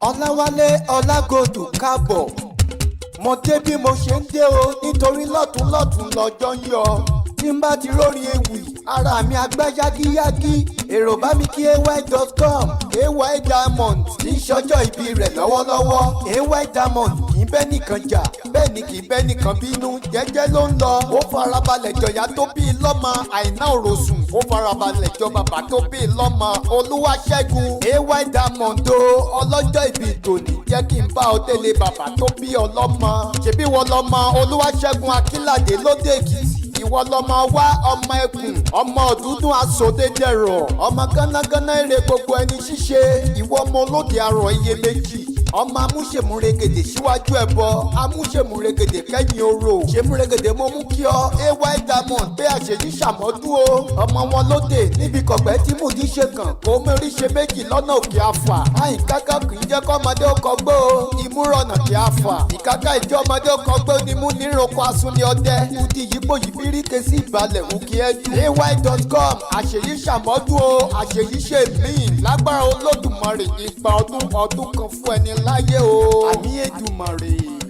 Ọláwálé olagold káàbọ̀ mo dé bí mo ṣe ń dé o nítorí lọ́tún lọ́jọ́ ń yọ tí n bá ti rórin ewì ara mi àgbá yágíyágí èrò bá mi kí ay.com ay diamond tí ń ṣọjọ́ ìbí rẹ̀ lọ́wọ́lọ́wọ́ ay diamond kì í bẹ́ nìkan jà bẹ́ẹ̀ ni kì í bẹ́ nìkan bínú jẹ́jẹ́ ló ń lọ ó farabalẹ̀ jọ̀yà tó bí i lọ́mọ àìná òrosùn ó farabalẹ̀ jọ bàbá tó bí i lọ́mọ olúwaṣẹ́gun ay diamond o ọlọ́jọ́ ìbí tòní jẹ́ kí n bá ọ délé bàbá tó bí ọlọ́mọ ṣebí wọ́n lọ́mọ olúwaṣẹ́gun akínládé lóde èkìtì ìwọ lọmọ wá ọmọ ẹkùn ọmọ ọdúndún asòdédẹrọ ọmọ gánágáná èrè gbogbo ẹni ṣíṣe ìwọ ọmọ olóde àrọ iye méjì ọmọ amúṣemúregèdè síwájú ẹbọ amúṣemúregèdè kẹ́yìn orò ṣemúregèdè mo mú kí ọ ay diamond pé àṣeyí ṣàmọ́dún o ọmọ wọn lóde níbi kọ̀gbẹ́ tí mùdí ṣe kàn kó mérí ṣe méjì lọ́nà òkè àfà àyíkáká kì í jẹ́ kọ́mọdé ó kọgbó ìmúrọ̀nà kì í àfà ìkáká ìjọ ọmọdé ó kọgbó ni mú níroko asúnni ọdẹ kùdí yípo yìí bíríkè sí ìbalẹ̀ wù kí ẹ dùn ay.com àṣeyí ṣàmọ́dún o àṣeyí ṣe míì lágbára olódùmarè ìgbà ọdún kan fún ẹni láyé o àmì Èdùmàrè.